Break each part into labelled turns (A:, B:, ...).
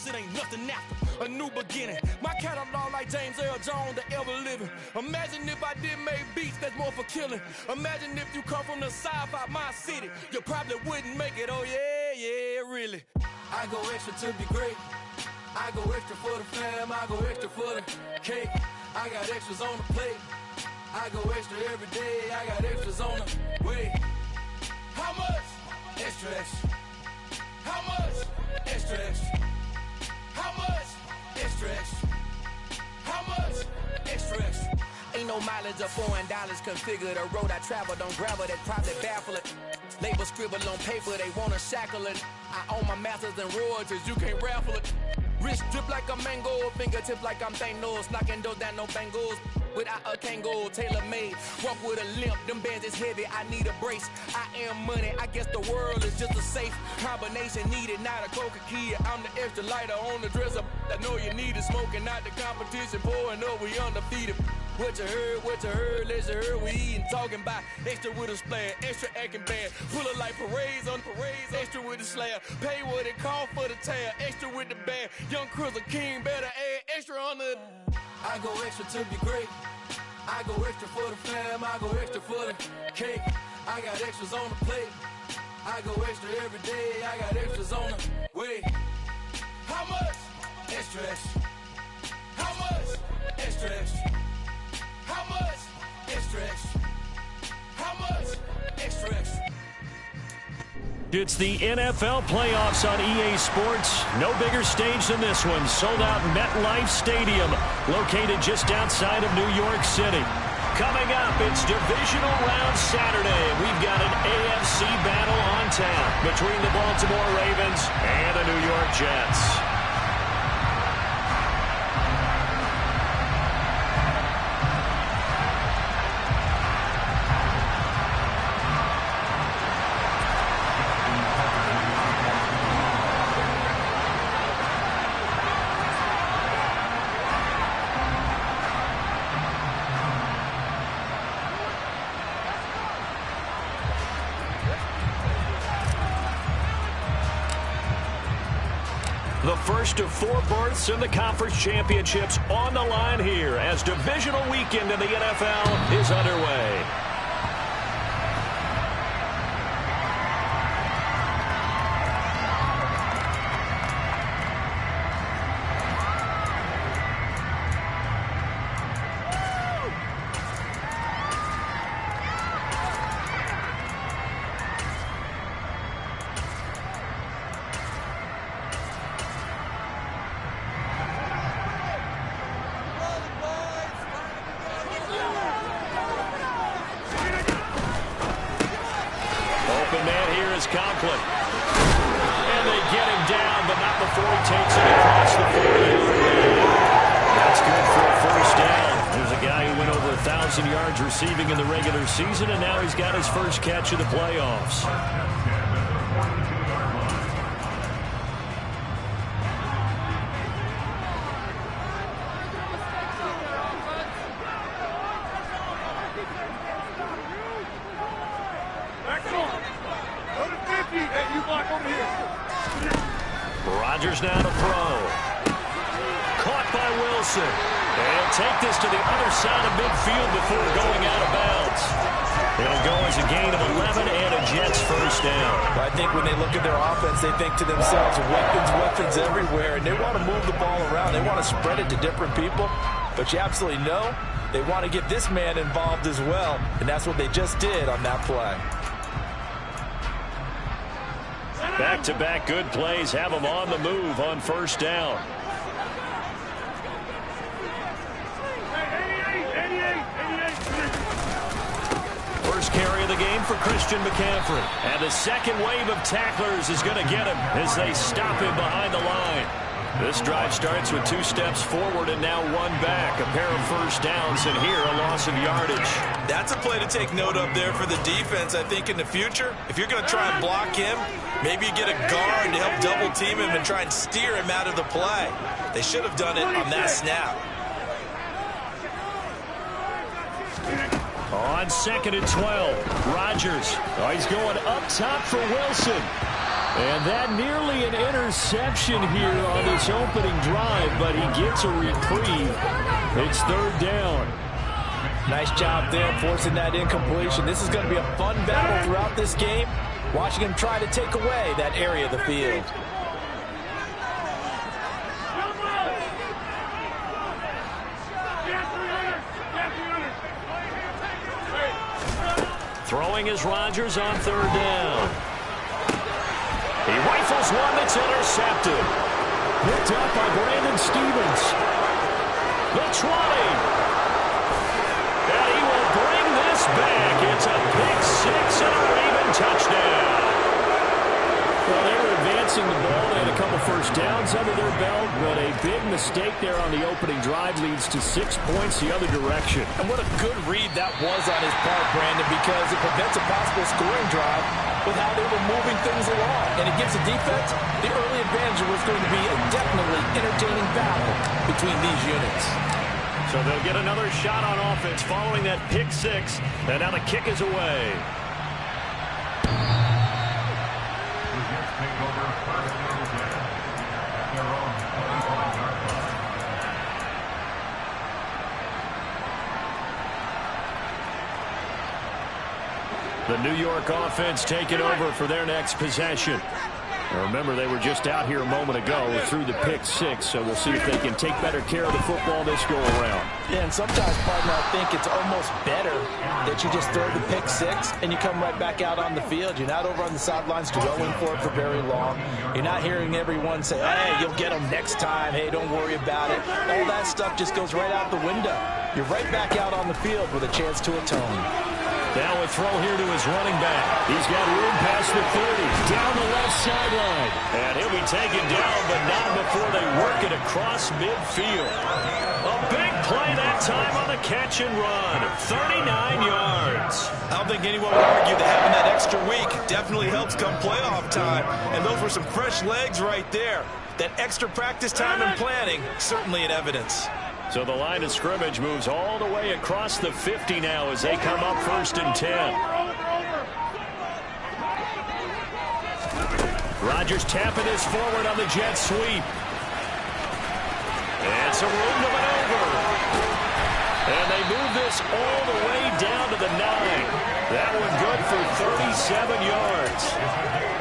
A: it ain't nothing after a new beginning. My catalog like James Earl Jones, the ever living. Imagine if I did make beats that's more for killing. Imagine if you come from the south out my city, you probably wouldn't make it. Oh yeah, really. I go extra to be great. I go extra for the fam. I go extra for the cake. I got extras on the plate. I go extra every day. I got extras on the way. How much? Extra, extra. How much? Extra, extra. How much? Extra, extra. How much? Extra, extra. Ain't no mileage of $4 configure the road I travel. Don't gravel, that probably baffle it. Label scribble on paper, they wanna shackle it. I own my masters and royalties, you can't raffle it. Wrist drip like a mango, fingertips like I'm Thanos. Knocking those down, no bangles. Without a Kango, tailor-made. Walk with a limp, them bands is heavy, I need a brace. I am money, I guess the world is just a safe combination needed, not a coca key. I'm the extra lighter on the dresser. I know you need it, smoking out the competition, pouring up, we undefeated. What you heard, let you heard, we eatin', talking about extra with a splash, extra acting bad, full of like parades on parades, extra with the slab, pay what it cost for the tab, extra with the band, young Cruiser King, better add extra on the. I go extra to be great, I go extra for the fam, I go extra for the cake, I got extras on the plate, I go extra every day, I got extras on the way. How much? Extra, extra. How much? Extra, extra. How much? Extra, extra. How much? Extra, extra.
B: It's the NFL playoffs on EA Sports. No bigger stage than this one. Sold out MetLife Stadium, located just outside of New York City. Coming up, it's divisional round Saturday. We've got an AFC battle on tap between the Baltimore Ravens and the New York Jets. The first of 4 berths in the conference championships on the line here as divisional weekend in the NFL is underway. Conklin. And they get him down, but not before he takes it across the 40. That's good for a first down. There's a guy who went over 1,000 yards receiving in the regular season, and now he's got his first catch of the playoffs. Rodgers now to throw. Caught by Wilson. And take this to the other side of midfield before going out of bounds. It'll go as a gain of 11 and a Jets first down.
C: I think when they look at their offense, they think to themselves, weapons everywhere, and they want to move the ball around. They want to spread it to different people. But you absolutely know they want to get this man involved as well, and that's what they just did on that play.
B: Back-to-back good plays have them on the move on first down. First carry of the game for Christian McCaffrey. And the second wave of tacklers is going to get him as they stop him behind the line. This drive starts with 2 steps forward and now 1 back. A pair of first downs, and here a loss of yardage.
C: That's a play to take note of there for the defense, I think, in the future. If you're going to try and block him, maybe you get a guard to help double team him and try and steer him out of the play. They should have done it on that snap.
B: On 2nd and 12, Rodgers. Oh, he's going up top for Wilson. And that nearly an interception here on this opening drive, but he gets a reprieve. It's third down.
C: Nice job there forcing that incompletion. This is going to be a fun battle throughout this game. Watching him try to take away that area of the field.
B: Throwing is Rodgers on third down. He rifles one that's intercepted. Picked up by Brandon Stephens. The 20. And he will bring this back. It's a pick six and a Raven touchdown. Well, they were advancing the ball. They had a couple first downs under their belt, but a big mistake there on the opening drive leads to 6 points the other direction.
C: And what a good read that was on his part, Brandon, because it prevents a possible scoring drive with how they were moving things along. And it gives the defense the early advantage. Was going to be a definitely entertaining battle between these units.
B: So they'll get another shot on offense following that pick six. And now the kick is away. The New York offense taking over for their next possession. Now remember, they were just out here a moment ago through the pick six, so we'll see if they can take better care of the football this go-around.
C: Yeah, and sometimes, partner, I think it's almost better that you just throw the pick six and you come right back out on the field. You're not over on the sidelines dwelling for it for very long. You're not hearing everyone say, hey, you'll get them next time. Hey, don't worry about it. All that stuff just goes right out the window. You're right back out on the field with a chance to atone.
B: Now a throw here to his running back. He's got room past the 30, down the left sideline. And he'll be taken down, but not before they work it across midfield. A big play that time on the catch and run. 39 yards.
D: I don't think anyone would argue that having that extra week definitely helps come playoff time. And those were some fresh legs right there. That extra practice time and planning, certainly in evidence.
B: So the line of scrimmage moves all the way across the 50 now as they come up 1st and 10. Rodgers tapping this forward on the jet sweep. And some room to maneuver. And they move this all the way down to the 9. That one good for 37 yards.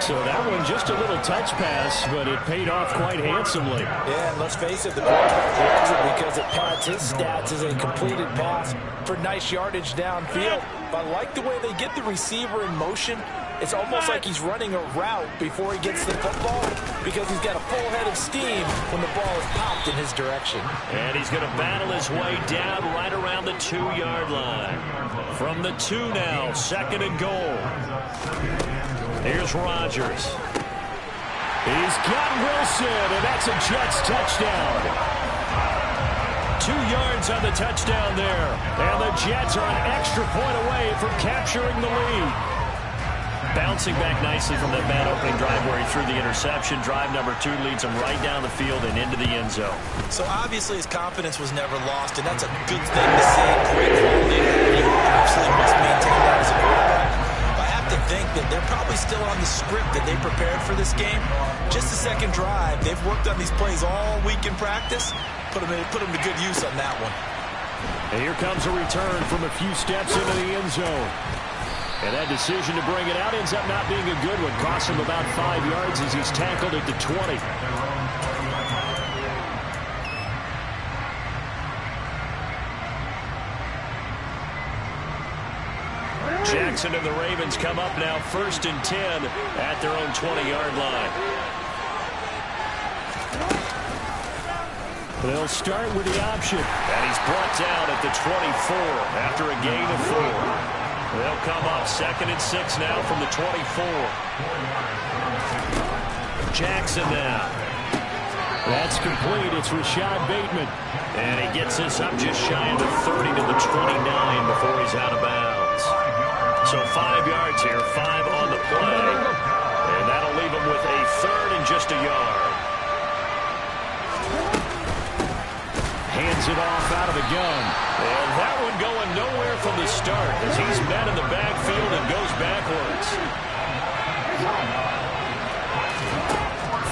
B: So that one just a little touch pass, but it paid off quite handsomely.
C: Yeah, and let's face it, the quarterback loves it because it pads his stats as a completed pass for nice yardage downfield. But I like the way they get the receiver in motion. It's almost like he's running a route before he gets the football because he's got a full head of steam when the ball is popped in his direction.
B: And he's going to battle his way down right around the 2-yard line. From the 2 now, 2nd and goal. Here's Rodgers. He's got Wilson, and that's a Jets touchdown. 2 yards on the touchdown there. And the Jets are an extra point away from capturing the lead. Bouncing back nicely from that bad opening drive where he threw the interception. Drive number 2 leads him right down the field and into the end zone.
D: So obviously his confidence was never lost, and that's a good thing to see. Great quality. He absolutely must maintain that as a quarterback. I have to think that they're probably still on the script that they prepared for this game. Just the second drive. They've worked on these plays all week in practice. Put them to good use on that one.
B: And here comes a return from a few steps into the end zone. And that decision to bring it out ends up not being a good one. Costs him about 5 yards as he's tackled at the 20. Jackson and the Ravens come up now 1st and 10 at their own 20-yard line. They'll start with the option. And he's brought down at the 24 after a gain of 4. They'll come up 2nd and 6 now from the 24. Jackson now. That's complete. It's Rashad Bateman. And he gets this up just shy of the 30 to the 29 before he's out of bounds. So 5 yards here, 5 on the play. And that'll leave him with a 3rd and just a yard. Hands it off out of the gun. And that one going nowhere from the start as he's met in the backfield and goes backwards.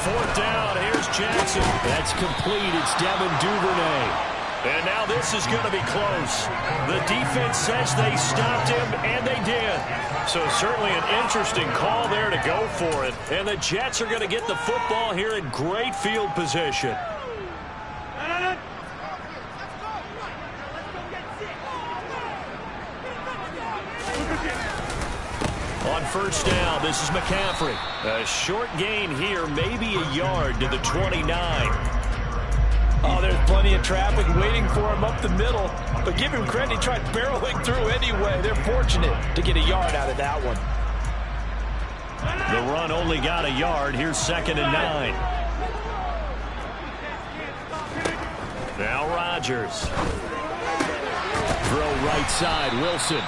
B: 4th down. Here's Jackson. That's complete. It's Devin Duvernay. And now this is going to be close. The defense says they stopped him, and they did. So certainly an interesting call there to go for it. And the Jets are going to get the football here in great field position. On 1st down, this is McCaffrey. A short gain here, maybe a yard to the 29.
C: Oh, there's plenty of traffic waiting for him up the middle. But give him credit, he tried barreling through anyway. They're fortunate to get a yard out of that one.
B: The run only got a yard. Here's 2nd and 9. Now Rodgers. Throw right side, Wilson.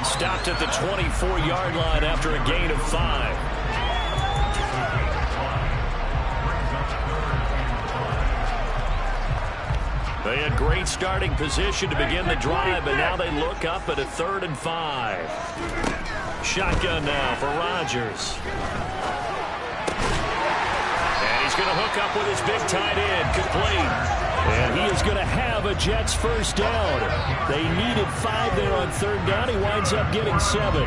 B: Stopped at the 24-yard line after a gain of 5. They had great starting position to begin the drive, but now they look up at a 3rd and 5. Shotgun now for Rodgers. And he's going to hook up with his big tight end, complete. And he is going to have a Jets 1st down. They needed 5 there on 3rd down. He winds up getting 7.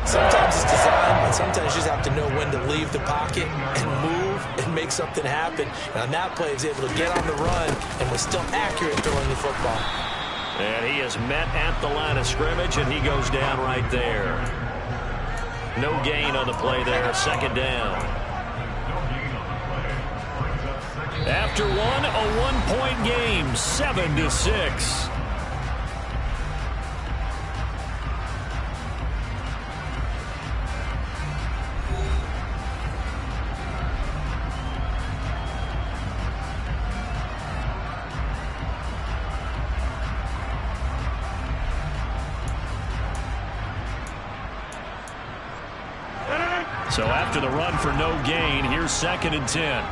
D: Sometimes it's design, but sometimes you just have to know when to leave the pocket and move and make something happen. And on that play, he was able to get on the run and was still accurate throwing the football.
B: And he is met at the line of scrimmage, and he goes down right there. No gain on the play there, 2nd down. After one, a 1-point game, 7-6. So after the run for no gain, here's 2nd and 10.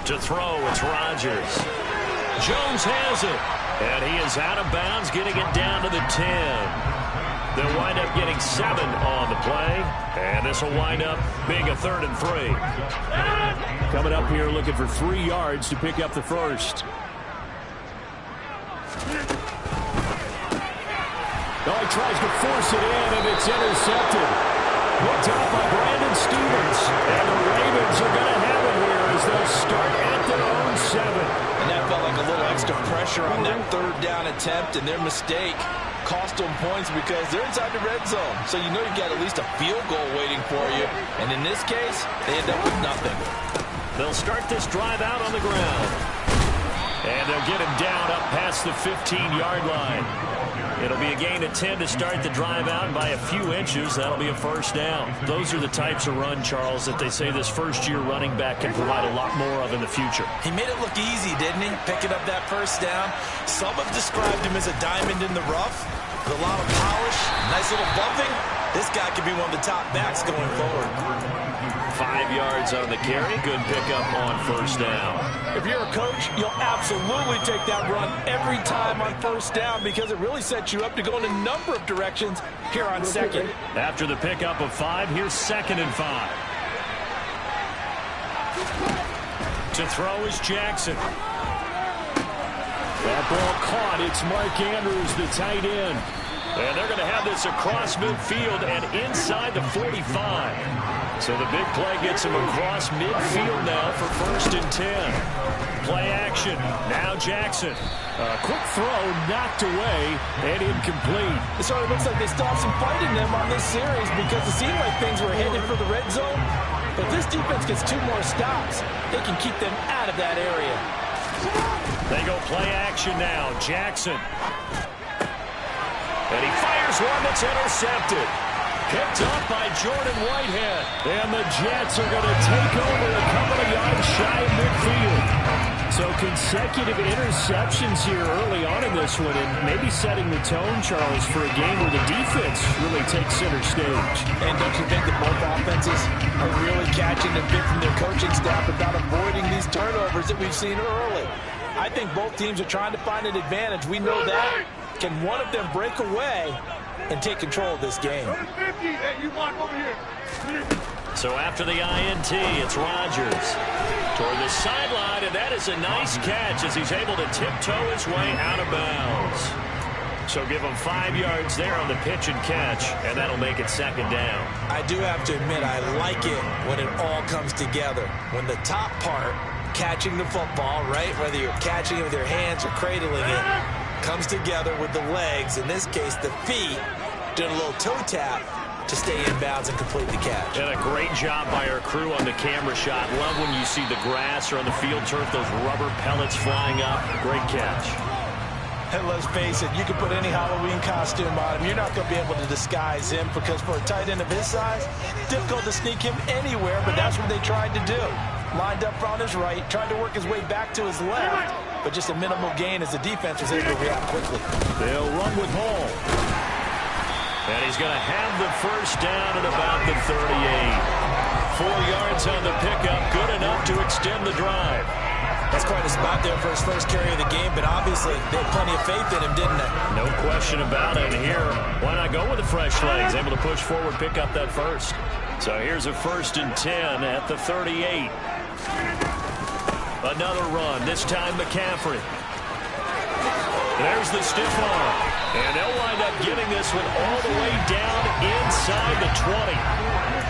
B: To throw, it's Rodgers. Jones has it. And he is out of bounds, getting it down to the 10. They'll wind up getting 7 on the play. And this will wind up being a 3rd and 3. Coming up here looking for 3 yards to pick up the 1st. Oh, he tries to force it in, and it's intercepted. Picked up by Brandon Stevens. And the Ravens are going to have it here as they'll start at their own 7.
C: And that felt like a little extra pressure on that 3rd down attempt, and their mistake cost them points because they're inside the red zone. So you know you got at least a field goal waiting for you. And in this case, they end up with nothing.
B: They'll start this drive out on the ground. And they'll get him down up past the 15-yard line. It'll be a gain of 10 to start the drive out, and by a few inches, that'll be a 1st down. Those are the types of run, Charles, that they say this first-year running back can provide a lot more of in the future.
D: He made it look easy, didn't he? Picking up that 1st down. Some have described him as a diamond in the rough with a lot of polish, nice little bumping. This guy could be one of the top backs going forward.
B: 5 yards on the carry. Good pickup on 1st down.
C: If you're a coach, you'll absolutely take that run every time on 1st down because it really sets you up to go in a number of directions here on 2nd.
B: After the pickup of 5, here's 2nd and 5. To throw is Jackson. That ball caught. It's Mark Andrews, the tight end. And they're going to have this across midfield and inside the 45. So the big play gets him across midfield now for 1st and 10. Play action. Now Jackson. Quick throw knocked away and incomplete.
C: It sort of looks like they stopped some fight in them on this series because it seemed like things were headed for the red zone. But if this defense gets 2 more stops, they can keep them out of that area.
B: They go play action now. Jackson. And he fires one that's intercepted. Picked up by Jordan Whitehead. And the Jets are going to take over a couple of yards shy of midfield. So consecutive interceptions here early on in this one, and maybe setting the tone, Charles, for a game where the defense really takes center stage.
C: And don't you think that both offenses are really catching a bit from their coaching staff about avoiding these turnovers that we've seen early? I think both teams are trying to find an advantage. We know that. Can one of them break away and take control of this game?
B: So after the INT, it's Rodgers toward the sideline, and that is a nice catch as he's able to tiptoe his way out of bounds. So give him 5 yards there on the pitch and catch, and that'll make it second down.
D: I do have to admit, I like it when it all comes together. When the top part, catching the football, right, whether you're catching it with your hands or cradling it, comes together with the legs, in this case the feet, doing a little toe tap to stay in bounds and complete the catch.
B: And a great job by our crew on the camera shot. Love when you see the grass or on the field turf, those rubber pellets flying up. Great catch.
C: And let's face it, you can put any Halloween costume on him. You're not going to be able to disguise him because for a tight end of his size, difficult to sneak him anywhere, but that's what they tried to do. Lined up on his right, tried to work his way back to his left, but just a minimal gain as the defense was able to react quickly.
B: They'll run with Hall. And he's going to have the first down at about the 38. 4 yards on the pickup, good enough to extend the drive.
D: That's quite a spot there for his first carry of the game, but obviously they had plenty of faith in him, didn't they?
B: No question about it. Here, why not go with the fresh legs? Able to push forward, pick up that first. So here's a 1st and 10 at the 38. Another run, this time McCaffrey. There's the stiff arm. And they'll wind up getting this one all the way down inside the 20.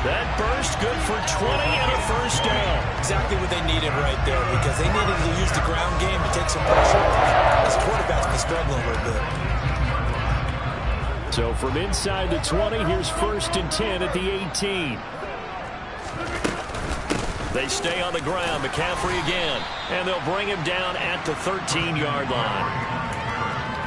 B: That burst good for 20 and a first down.
D: Exactly what they needed right there because they needed to use the ground game to take some pressure off. As quarterback's been struggling a little bit.
B: So from inside the 20, here's 1st and 10 at the 18. They stay on the ground. McCaffrey again. And they'll bring him down at the 13-yard line.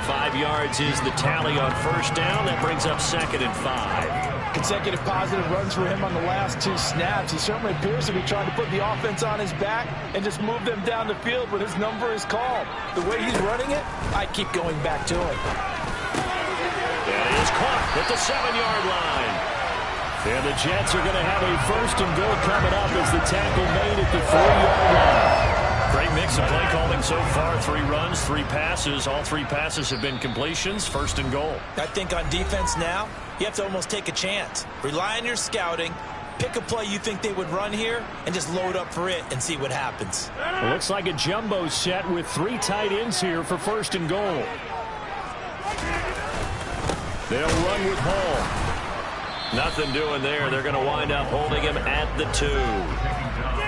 B: 5 yards is the tally on first down. That brings up 2nd and 5.
C: Consecutive positive runs for him on the last 2 snaps. He certainly appears to be trying to put the offense on his back and just move them down the field when his number is called. The way he's running it, I keep going back to him.
B: And he is caught at the 7-yard line. And the Jets are going to have a 1st and goal coming up as the tackle made at the 3-yard line. Great mix of play calling so far. 3 runs, 3 passes. All 3 passes have been completions. 1st and goal.
D: I think on defense now, you have to almost take a chance. Rely on your scouting. Pick a play you think they would run here and just load up for it and see what happens.
B: It looks like a jumbo set with 3 tight ends here for 1st and goal. They'll run with Hall. Nothing doing there. They're going to wind up holding him at the 2.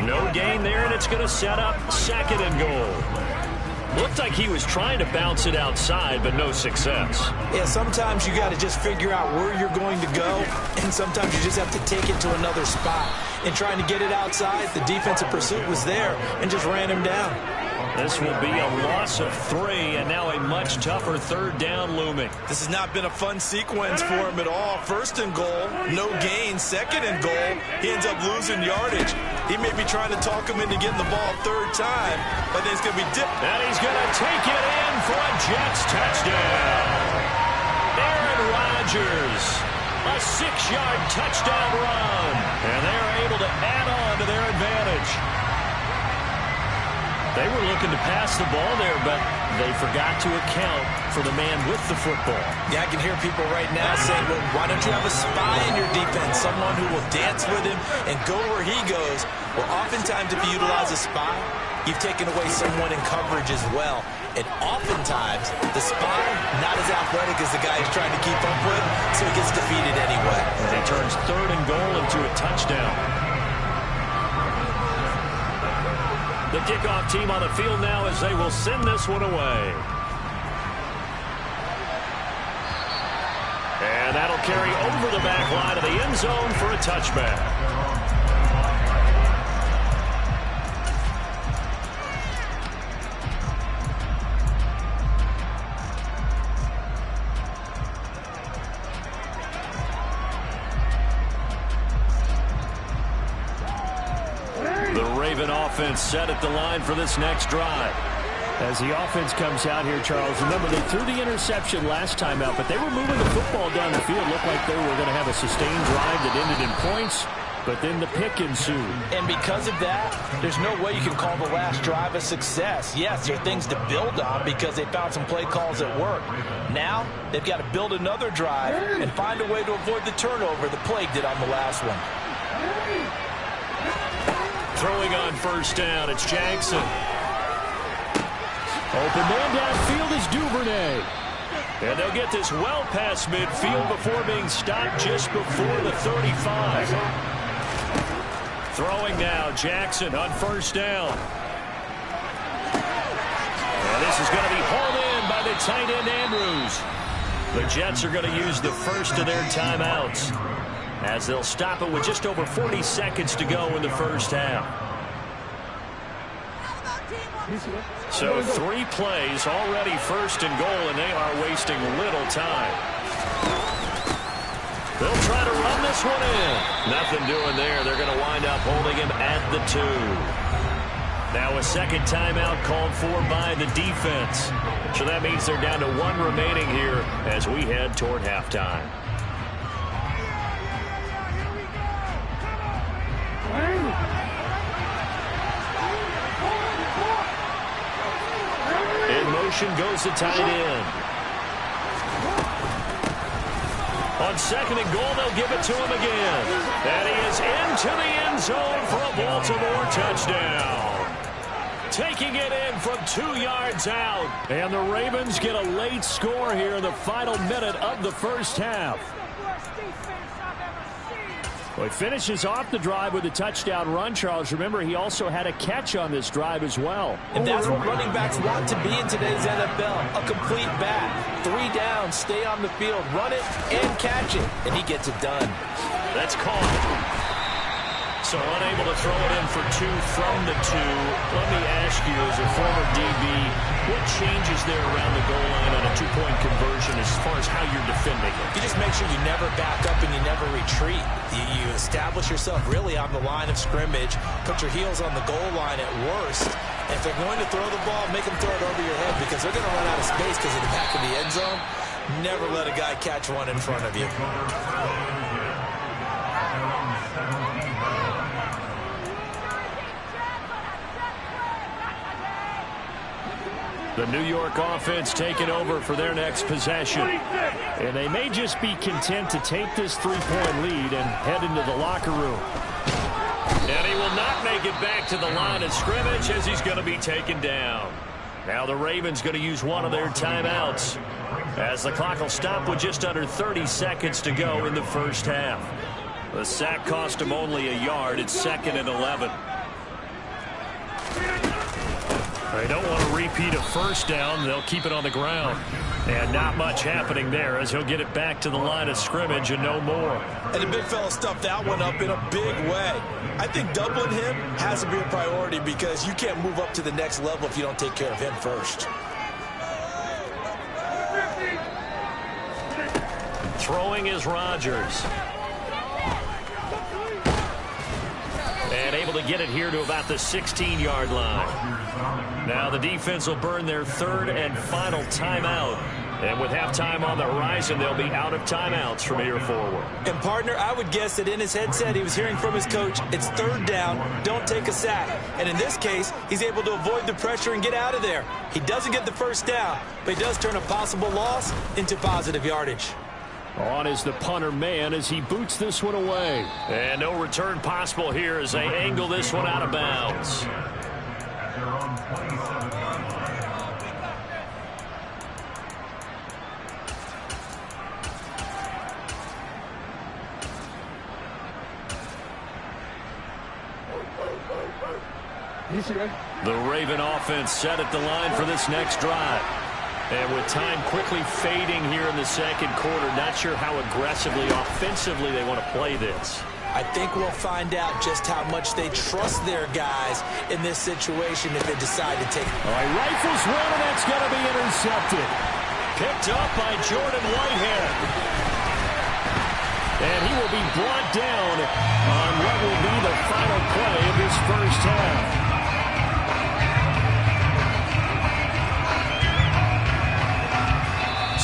B: No gain there, and it's going to set up 2nd and goal. Looked like he was trying to bounce it outside, but no success.
D: Yeah, sometimes you got to just figure out where you're going to go, and sometimes you just have to take it to another spot. And trying to get it outside, the defensive pursuit was there and just ran him down.
B: This will be a loss of 3, and now a much tougher 3rd down looming.
D: This has not been a fun sequence for him at all. 1st and goal, no gain. 2nd and goal, he ends up losing yardage. He may be trying to talk him into getting the ball 3rd time, but then it's going to be dipped.
B: And he's going to take it in for a Jets touchdown. Aaron Rodgers, a 6-yard touchdown run, and they're able to add on to their advantage. They were looking to pass the ball there, but they forgot to account for the man with the football.
D: Yeah, I can hear people right now saying, well, why don't you have a spy in your defense, someone who will dance with him and go where he goes? Well, oftentimes if you utilize a spy, you've taken away someone in coverage as well. And oftentimes, the spy, not as athletic as the guy he's trying to keep up with, so he gets defeated anyway.
B: And he turns 3rd and goal into a touchdown. The kickoff team on the field now as they will send this one away. And that'll carry over the back line of the end zone for a touchback. Offense set at the line for this next drive. As the offense comes out here, Charles, remember they threw the interception last time out, but they were moving the football down the field. Looked like they were going to have a sustained drive that ended in points. but then the pick ensued.
C: And because of that, there's no way you can call the last drive a success. Yes, there are things to build on because they found some play calls that work. Now, they've got to build another drive and find a way to avoid the turnover the Plague did on the last one.
B: Throwing on first down, it's Jackson. Open man downfield is Duvernay. And they'll get this well past midfield before being stopped just before the 35. Throwing now, Jackson on first down. And this is going to be hauled in by the tight end Andrews. The Jets are going to use the first of their timeouts as they'll stop it with just over 40 seconds to go in the first half. So 3 plays, already first and goal, and they are wasting little time. They'll try to run this one in. Nothing doing there. They're going to wind up holding him at the 2. Now a second timeout called for by the defense. So that means they're down to 1 remaining here as we head toward halftime. In motion goes the tight end. On second and goal, they'll give it to him again. And he is into the end zone for a Baltimore touchdown. Taking it in from 2 yards out. And the Ravens get a late score here in the final minute of the first half. Well, he finishes off the drive with a touchdown run, Charles. Remember, he also had a catch on this drive as well.
C: And that's what running backs want to be in today's NFL. A complete back. 3 down, stay on the field, run it, and catch it. And he gets it done.
B: That's caught. So unable to throw it in for 2 from the 2. Let me ask you, as a former DB, what changes there around the goal line on a 2-point conversion as far as how you're defending it?
D: You just make sure you never back up and you never retreat. You establish yourself really on the line of scrimmage, put your heels on the goal line at worst. And if they're going to throw the ball, make them throw it over your head because they're going to run out of space because of the back of the end zone. Never let a guy catch one in front of you.
B: The New York offense taking over for their next possession. And they may just be content to take this 3-point lead and head into the locker room. And he will not make it back to the line of scrimmage as he's going to be taken down. Now the Ravens going to use one of their timeouts as the clock will stop with just under 30 seconds to go in the first half. The sack cost him only a yard. It's 2nd and 11. They don't want to repeat a first down. They'll keep it on the ground. And not much happening there as he'll get it back to the line of scrimmage and no more.
D: And the big fella stuffed that one up in a big way. I think doubling him has to be a priority because you can't move up to the next level if you don't take care of him first.
B: Throwing is Rodgers. And able to get it here to about the 16-yard line. Now the defense will burn their 3rd and final timeout. And with halftime on the horizon, they'll be out of timeouts from here forward.
D: And, partner, I would guess that in his headset he was hearing from his coach, it's 3rd down, don't take a sack. And in this case, he's able to avoid the pressure and get out of there. He doesn't get the first down, but he does turn a possible loss into positive yardage.
B: On is the punter man as he boots this one away. And no return possible here as they angle this one out of bounds. The Raven offense set at the line for this next drive. And with time quickly fading here in the second quarter, not sure how aggressively, offensively they want to play this.
D: I think we'll find out just how much they trust their guys in this situation if they decide to take it.
B: All right, rifles one, and that's going to be intercepted. Picked up by Jordan Whitehead. And he will be brought down on what will be the final play of this first half.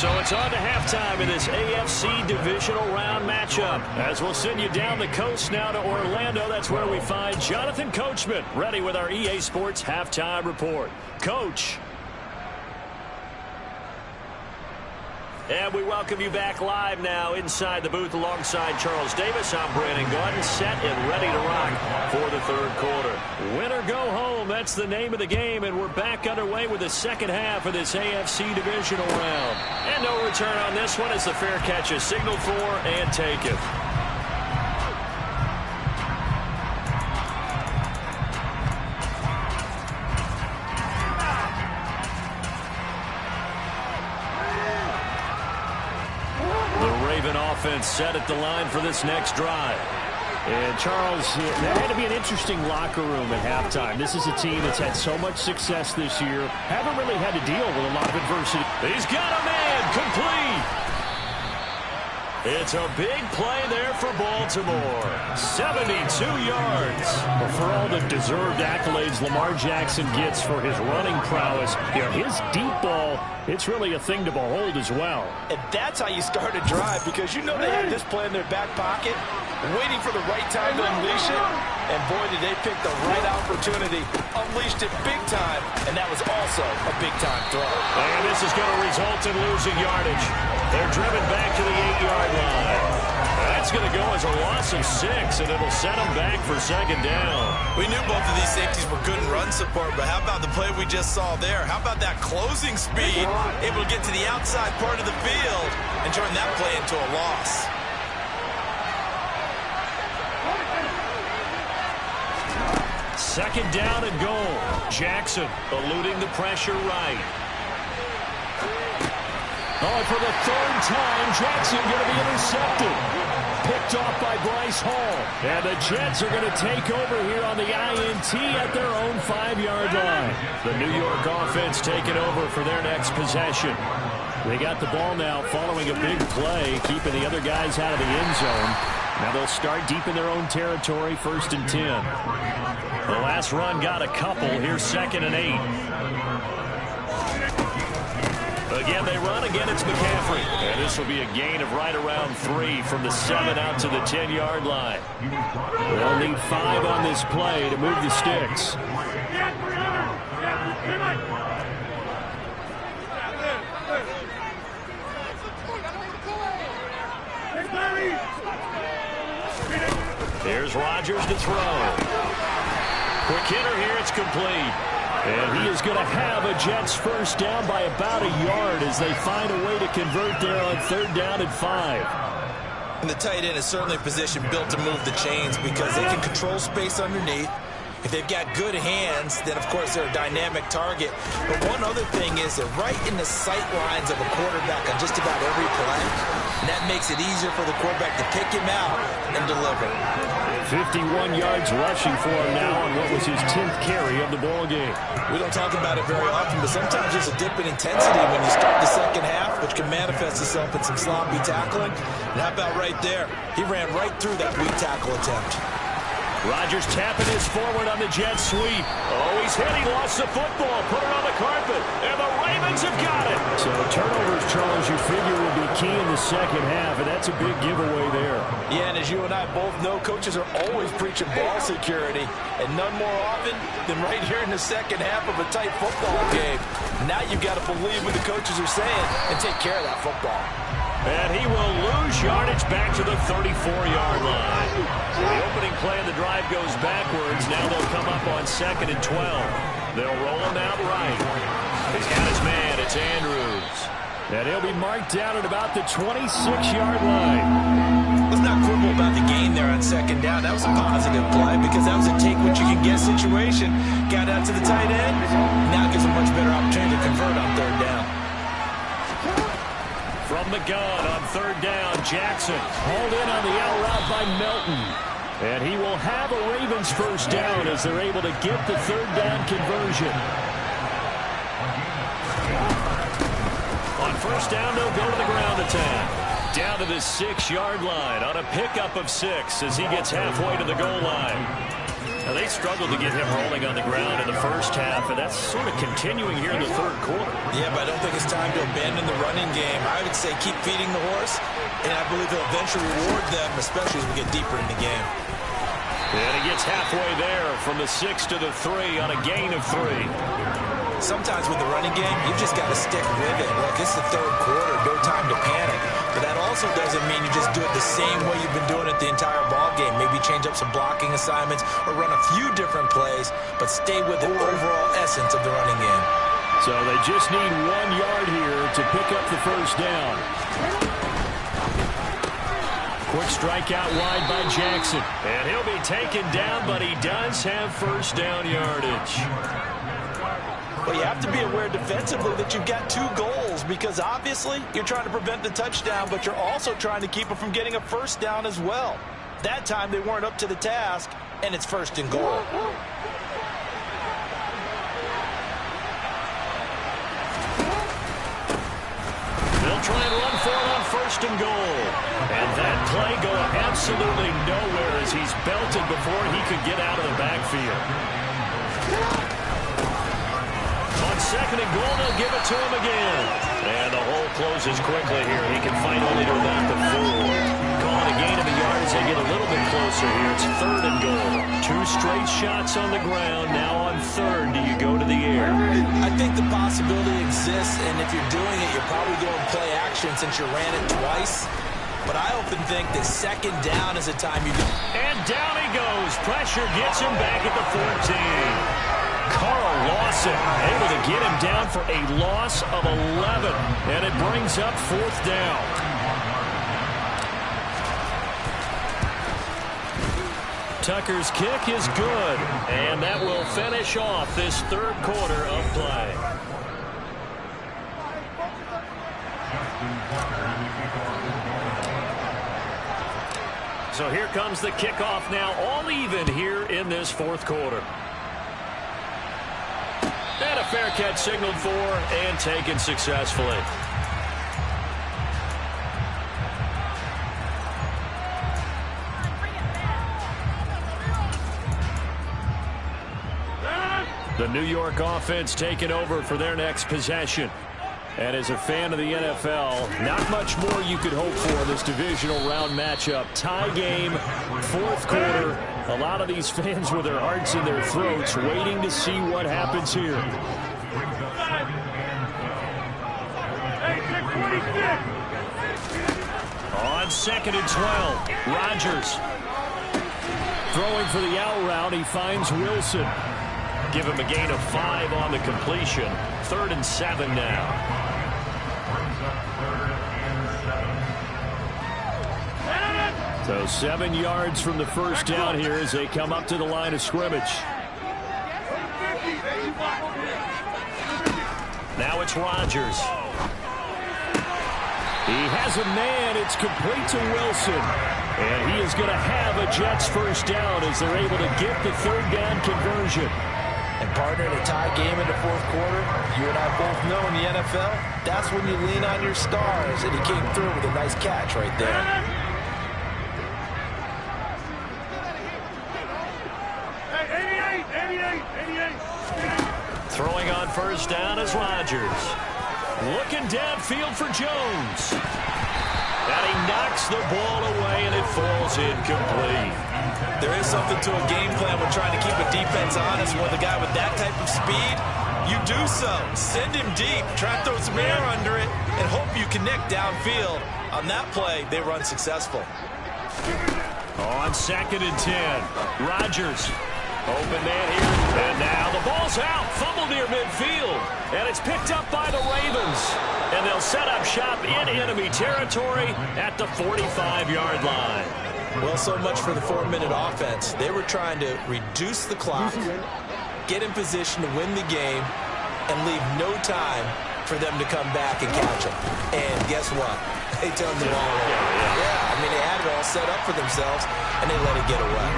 B: So it's on to halftime in this AFC divisional round matchup. As we'll send you down the coast now to Orlando, that's where we find Jonathan Coachman, ready with our EA Sports halftime report. Coach. And we welcome you back live now inside the booth alongside Charles Davis. I'm Brandon Gaudin, set and ready to rock for the third quarter. Win or go home, that's the name of the game, and we're back underway with the second half of this AFC divisional round. And no return on this one as the fair catch is signaled for and taken. Offense set at the line for this next drive.
E: And Charles, that had to be an interesting locker room at halftime. This is a team that's had so much success this year. Haven't really had to deal with a lot of adversity.
B: He's got a man complete. It's a big play there for Baltimore. 72 yards.
E: Well, for all the deserved accolades Lamar Jackson gets for his running prowess, his deep ball, it's really a thing to behold as well.
C: And that's how you start a drive, because you know they have this play in their back pocket, waiting for the right time to unleash it. And boy, did they pick the right opportunity. Unleashed it big time, and that was also a big-time throw.
B: And this is going to result in losing yardage. They're driven back to the 8-yard line. That's going to go as a loss of 6, and it'll set them back for second down.
D: We knew both of these safeties were good in run support, but how about the play we just saw there? How about that closing speed, able to get to the outside part of the field and turn that play into a loss?
B: Second down and goal. Jackson eluding the pressure right.
E: Oh, for the third time, Jackson going to be intercepted. Picked off by Bryce Hall. And the Jets are going to take over here on the INT at their own 5-yard line.
B: The New York offense taking over for their next possession.
E: They got the ball now following a big play, keeping the other guys out of the end zone. Now they'll start deep in their own territory, 1st and 10.
B: The last run got a couple. Here's 2nd and 8. Again, they run. Again, it's McCaffrey. And this will be a gain of right around 3 from the 7 out to the 10-yard line.
E: They'll need 5 on this play to move the sticks.
B: Here's Rodgers to throw. Quick hitter here. It's complete.
E: And he is going to have a Jets first down by about a yard as they find a way to convert there on 3rd down and 5.
D: And the tight end is certainly a position built to move the chains because they can control space underneath. If they've got good hands, then, of course, they're a dynamic target. But one other thing is they're right in the sight lines of a quarterback on just about every play. And that makes it easier for the quarterback to pick him out and deliver.
E: 51 yards rushing for him now on what was his 10th carry of the ball game.
D: We don't talk about it very often, but sometimes there's a dip in intensity when you start the second half, which can manifest itself in some sloppy tackling. And how about right there? He ran right through that weak tackle attempt.
B: Rodgers tapping his forward on the jet sweep. Oh, he's hit. He lost the football. Put it on the carpet. And the Ravens have got it.
E: So turnovers, Charles, you figure will be key in the second half, and that's a big giveaway there.
C: Yeah, and as you and I both know, coaches are always preaching ball security, and none more often than right here in the second half of a tight football game. Now you've got to believe what the coaches are saying and take care of that football.
B: And he will lose yardage back to the 34-yard line. The opening play of the drive goes backwards. Now they'll come up on 2nd and 12. They'll roll him out right. He's got his man. It's Andrews.
E: And he'll be marked down at about the 26-yard line.
D: Let's not quibble about the gain there on 2nd down. That was a positive play because that was a take-what-you-can-get situation. Got out to the tight end. Now gives a much better opportunity to convert on 3rd down.
B: From the gun on 3rd down, Jackson
E: hauled in on the out route by Melton. And he will have a Ravens first down as they're able to get the 3rd down conversion.
B: On 1st down, they'll go to the ground attack. Down to the 6-yard line on a pickup of 6 as he gets halfway to the goal line. Now, they struggled to get him rolling on the ground in the first half, and that's sort of continuing here in the third quarter.
D: Yeah, but I don't think it's time to abandon the running game. I would say keep feeding the horse, and I believe he'll eventually reward them, especially as we get deeper in the game.
B: And he gets halfway there from the 6 to the 3 on a gain of 3.
D: Sometimes with the running game, you've just got to stick with it. Look, it's the third quarter, no time to panic. But that also doesn't mean you just do it the same way you've been doing it the entire ball game. Maybe change up some blocking assignments or run a few different plays, but stay with the overall essence of the running game.
B: So they just need 1 yard here to pick up the first down. Quick strikeout wide by Jackson. And he'll be taken down, but he does have first down yardage.
C: Well, you have to be aware defensively that you've got 2 goals because obviously you're trying to prevent the touchdown, but you're also trying to keep them from getting a first down as well. That time they weren't up to the task, and it's 1st and goal.
B: They'll try and run for it on 1st and goal. And that play going absolutely nowhere as he's belted before he could get out of the backfield. 2nd and goal, they'll give it to him again. And the hole closes quickly here. He can find only to about the 4. Calling a gain of a yard as they get a little bit closer here. It's 3rd and goal. 2 straight shots on the ground. Now on 3rd, do you go to the air?
D: I think the possibility exists, and if you're doing it, you're probably going to play action since you ran it twice. But I often think that 2nd down is a time you do.
B: And down he goes. Pressure gets him back at the 14. Carl Lawson able to get him down for a loss of 11, and it brings up 4th down. Tucker's kick is good, and that will finish off this 3rd quarter of play. So here comes the kickoff now, all even here in this 4th quarter. And a fair catch signaled for and taken successfully. The New York offense taking over for their next possession. And as a fan of the NFL, not much more you could hope for in this divisional round matchup. Tie game, 4th quarter. A lot of these fans with their hearts in their throats waiting to see what happens here. On 2nd and 12, Rodgers. Throwing for the out route, he finds Wilson. Give him a gain of 5 on the completion. 3rd and 7 now. So 7 yards from the first down here as they come up to the line of scrimmage. Now it's Rodgers. He has a man. It's complete to Wilson. And he is going to have a Jets first down as they're able to get the 3rd down conversion.
C: And partner, in a tie game in the 4th quarter, you and I both know in the NFL, that's when you lean on your stars. And he came through with a nice catch right there.
B: Throwing on first down is Rodgers. Looking downfield for Jones. And he knocks the ball away, and it falls incomplete.
D: There is something to a game plan when trying to keep a defense honest. With a guy with that type of speed, you do so. Send him deep, try to throw some air under it, and hope you connect downfield. On that play, they run successful.
B: On 2nd and 10, Rodgers. Open man here, and now the ball's out. Fumble near midfield, and it's picked up by the Ravens. And they'll set up shop in enemy territory at the 45-yard line.
D: Well, so much for the 4-minute offense. They were trying to reduce the clock, get in position to win the game, and leave no time for them to come back and catch them. And guess what? They turned the ball over. Yeah, I mean, they had it all set up for themselves, and they let it get away.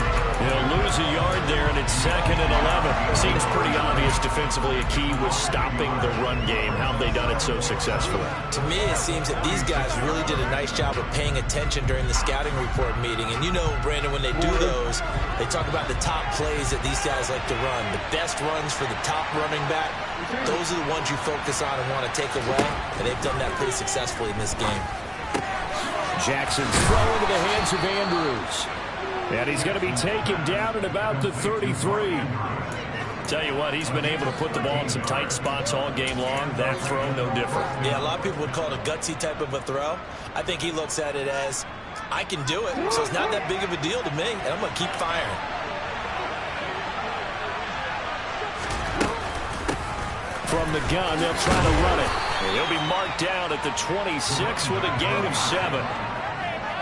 B: They'll lose a yard there, and it's 2nd and 11. Seems pretty obvious defensively a key was stopping the run game. How have they done it so successfully?
D: To me, it seems that these guys really did a nice job of paying attention during the scouting report meeting. And you know, Brandon, when they do those, they talk about the top plays that these guys like to run. The best runs for the top running back, those are the ones you focus on and want to take away. And they've done that pretty successfully in this game.
B: Jackson's throw into the hands of Andrews. And he's going to be taken down at about the 33. Tell you what, he's been able to put the ball in some tight spots all game long. That throw, no different.
D: Yeah, a lot of people would call it a gutsy type of a throw. I think he looks at it as, I can do it, so it's not that big of a deal to me, and I'm going to keep firing.
B: From the gun, they'll try to run it. And he'll be marked down at the 26 with a gain of 7.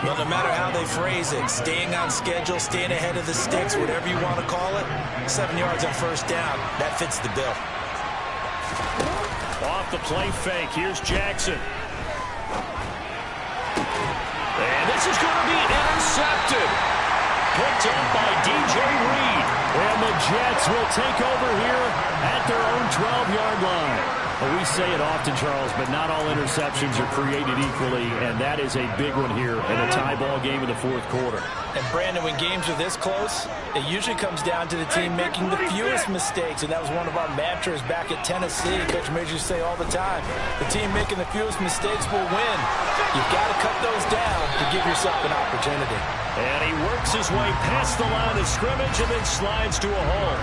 D: Well, no matter how they phrase it, staying on schedule, staying ahead of the sticks, whatever you want to call it, 7 yards on first down, that fits the bill.
B: Off the play fake, here's Jackson. And this is going to be intercepted. Picked up by DJ Reed. And the Jets will take over here at their own 12-yard line. Well, we say it often, Charles, but not all interceptions are created equally, and that is a big one here in a tie ball game in the 4th quarter.
D: And, Brandon, when games are this close, it usually comes down to the team making the fewest mistakes, and that was one of our mantras back at Tennessee. Coach Majors used to say all the time, the team making the fewest mistakes will win. You've got to cut those down to give yourself an opportunity.
B: And he works his way past the line of scrimmage and then slides to a hole.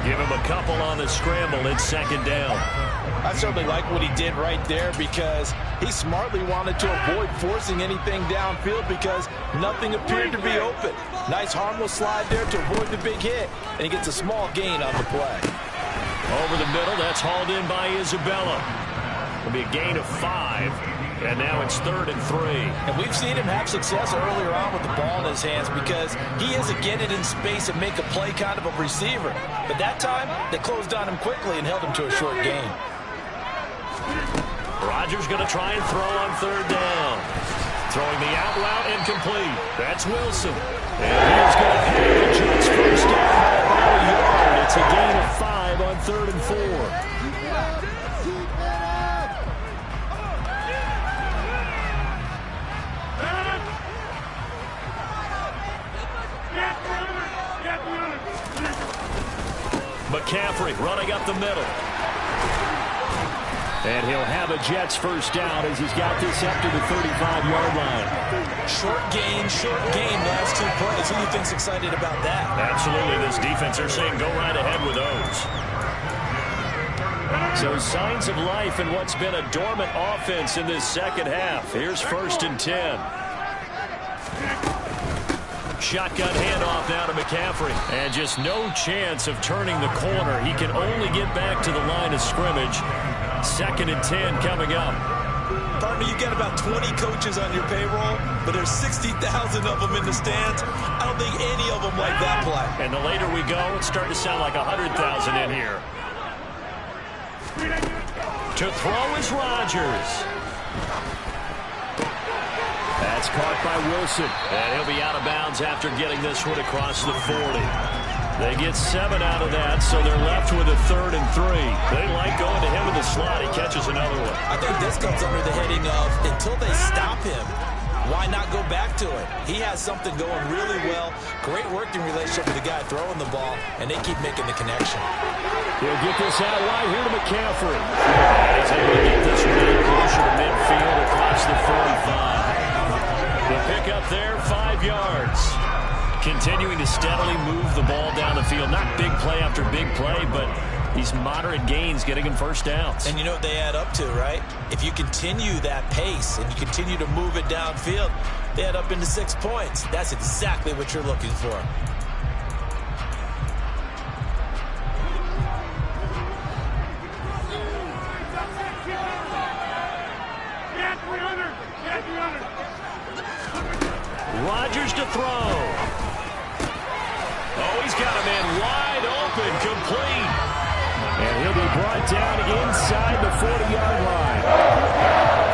B: Give him a couple on the scramble. It's 2nd down.
C: I certainly like what he did right there because he smartly wanted to avoid forcing anything downfield because nothing appeared to be open. Nice harmless slide there to avoid the big hit, and he gets a small gain on the play.
B: Over the middle, that's hauled in by Isabella. It'll be a gain of 5, and now it's 3rd and 3.
D: And we've seen him have success earlier on with the ball in his hands because he is a get it in space and make a play kind of a receiver. But that time, they closed on him quickly and held him to a short gain.
B: Rodgers going to try and throw on 3rd down. Throwing the out route incomplete. That's Wilson. And he's going to have the Jets first down by about a yard. It's a gain of 5 on 3rd and 4. McCaffrey running up the middle. And he'll have a Jets first down as he's got this up to the 35-yard line.
D: Short gain, last 2 plays. Who do you think's excited about that?
B: Absolutely. This defense, they're saying go right ahead with those. So signs of life in what's been a dormant offense in this 2nd half. Here's 1st and 10. Shotgun handoff now to McCaffrey. And just no chance of turning the corner. He can only get back to the line of scrimmage. 2nd and 10 coming up.
D: Partner, you got about 20 coaches on your payroll, but there's 60,000 of them in the stands. I don't think any of them like that play.
B: And the later we go, it's starting to sound like 100,000 in here. To throw is Rodgers. That's caught by Wilson. And he'll be out of bounds after getting this one across the 40. They get 7 out of that, so they're left with a 3rd and 3. They like going to him in the slot. He catches another one.
D: I think this comes under the heading of until they stop him, why not go back to it? He has something going really well. Great working relationship with the guy throwing the ball, and they keep making the connection.
B: He'll get this out wide here to McCaffrey. And he's able to get this one in closer to midfield across the 45. The pick up there, 5 yards. Continuing to steadily move the ball down the field. Not big play after big play, but these moderate gains getting him first downs.
D: And you know what they add up to, right? If you continue that pace and you continue to move it downfield, they add up into 6 points. That's exactly what you're looking for.
B: Rodgers to throw. Oh, he's got a man wide open, complete. And he'll be brought down inside the 40-yard line.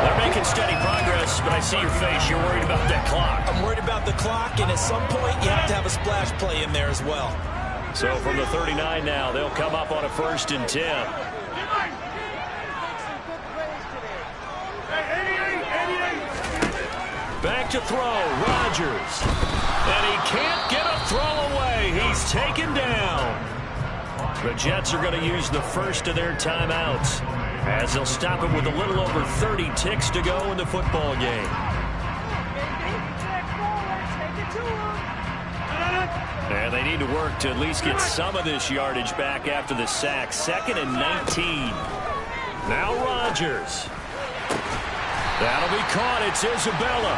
B: They're making steady progress, but I see your face. You're worried about that clock.
D: I'm worried about the clock, and at some point, you have to have a splash play in there as well.
B: So from the 39 now, they'll come up on a 1st and 10. Back to throw, Rodgers. And he can't get a throw away. He's taken down. The Jets are going to use the first of their timeouts, as they'll stop it with a little over 30 ticks to go in the football game. And they need to work to at least get some of this yardage back after the sack. 2nd and 19. Now Rodgers. That'll be caught. It's Isabella.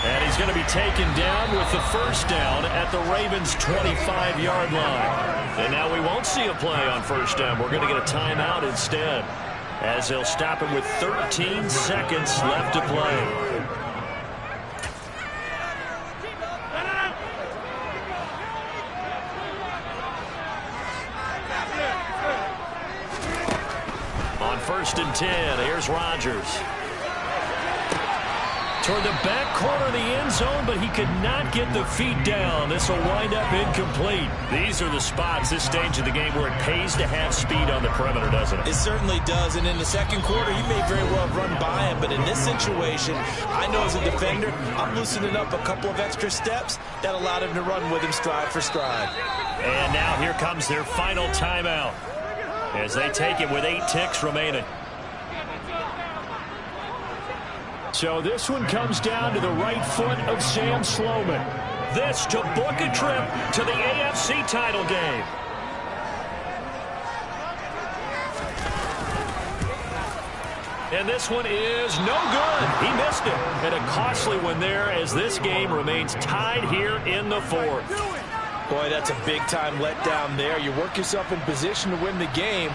B: And he's going to be taken down with the first down at the Ravens' 25-yard line. And now we won't see a play on first down. We're going to get a timeout instead, as they'll stop it with 13 seconds left to play. On 1st and 10, here's Rodgers. Toward the back corner of the end zone, but he could not get the feet down. This will wind up incomplete. These are the spots, this stage of the game, where it pays to have speed on the perimeter, doesn't it?
D: It certainly does, and in the second quarter, he may very well have run by him, but in this situation, I know as a defender, I'm loosening up a couple of extra steps that allowed him to run with him stride for stride.
B: And now here comes their final timeout, as they take it with 8 ticks remaining. So this one comes down to the right foot of Sam Sloman. This to book a trip to the AFC title game. And this one is no good. He missed it. And a costly one there, as this game remains tied here in the 4th.
C: Boy, that's a big-time letdown there. You work yourself in position to win the game,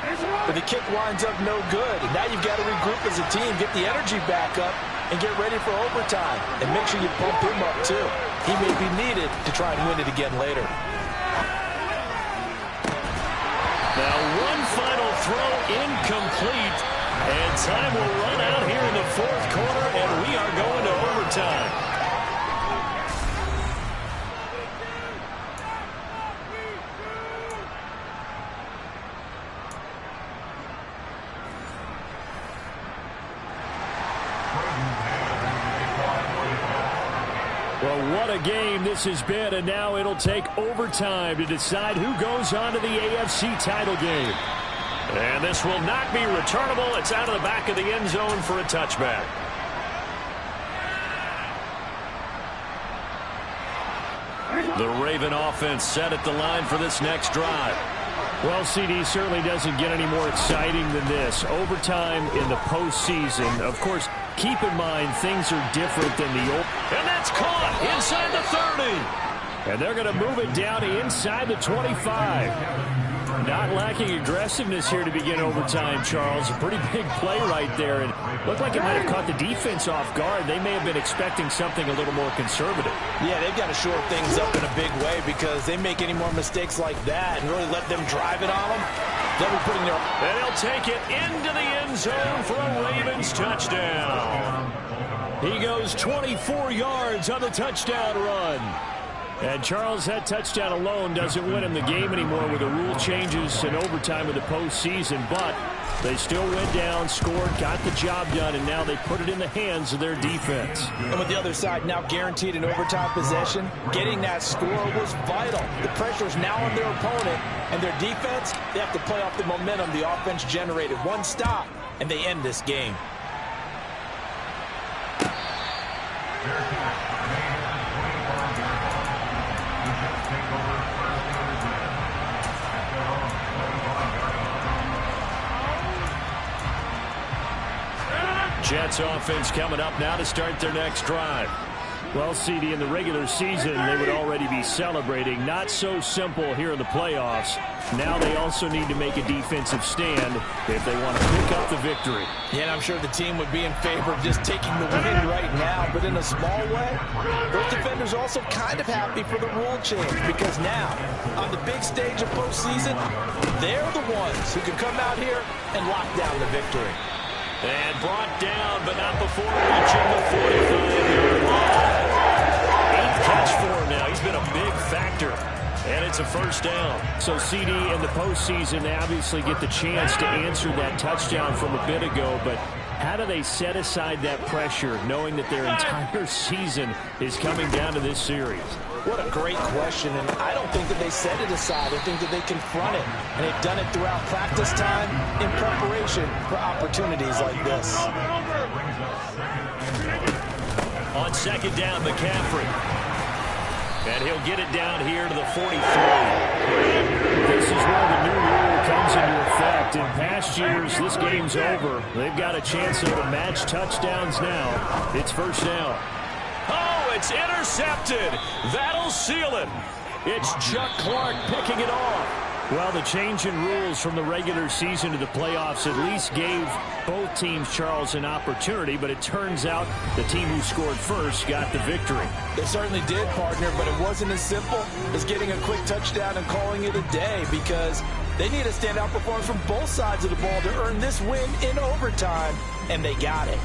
C: but the kick winds up no good. And now you've got to regroup as a team, get the energy back up, and get ready for overtime. And make sure you pump him up, too. He may be needed to try and win it again later.
B: Now one final throw incomplete. And time will run out here in the 4th quarter, and we are going to overtime. Well, what a game this has been, and now it'll take overtime to decide who goes on to the AFC title game. And this will not be returnable. It's out of the back of the end zone for a touchback. The Raven offense set at the line for this next drive. Well, CD, certainly doesn't get any more exciting than this. Overtime in the postseason. Of course, keep in mind things are different than the old. And that's caught inside the 30. And they're going to move it down to inside the 25. Not lacking aggressiveness here to begin overtime, Charles. A pretty big play right there. And looked like it might have caught the defense off guard. They may have been expecting something a little more conservative.
C: Yeah, they've got to shore things up in a big way, because they make any more mistakes like that and really let them drive it on them, they'll be putting their...
B: And they'll take it into the end zone for a Ravens touchdown. He goes 24 yards on the touchdown run. And Charles, that touchdown alone doesn't win him the game anymore with the rule changes and overtime of the postseason. But they still went down, scored, got the job done, and now they put it in the hands of their defense.
C: And with the other side now guaranteed an overtime possession, getting that score was vital. The pressure's now on their opponent, and their defense, they have to play off the momentum the offense generated. One stop, and they end this game.
B: Jets offense coming up now to start their next drive. Well, CD, in the regular season, they would already be celebrating. Not so simple here in the playoffs. Now they also need to make a defensive stand if they want to pick up the victory.
C: Yeah, and I'm sure the team would be in favor of just taking the win right now, but in a small way, those defenders are also kind of happy for the rule change, because now, on the big stage of postseason, they're the ones who can come out here and lock down the victory.
B: And brought down, but not before reaching the 45-yard line. 8th catch for him now. He's been a big factor. And it's a first down. So CD in the postseason obviously get the chance to answer that touchdown from a bit ago, but how do they set aside that pressure knowing that their entire season is coming down to this series?
C: What a great question, and I don't think that they set it aside. I think that they confront it, and they've done it throughout practice time in preparation for opportunities like this.
B: On second down, McCaffrey. And he'll get it down here to the 43. This is where the new rule comes into effect. In past years, this game's over. They've got a chance to match touchdowns now. It's first down. Oh, it's intercepted. That'll seal it. It's Chuck Clark picking it off. Well, the change in rules from the regular season to the playoffs at least gave both teams, Charles, an opportunity, but it turns out the team who scored first got the victory.
C: They certainly did, partner, but it wasn't as simple as getting a quick touchdown and calling it a day, because they need a standout performance from both sides of the ball to earn this win in overtime, and they got it.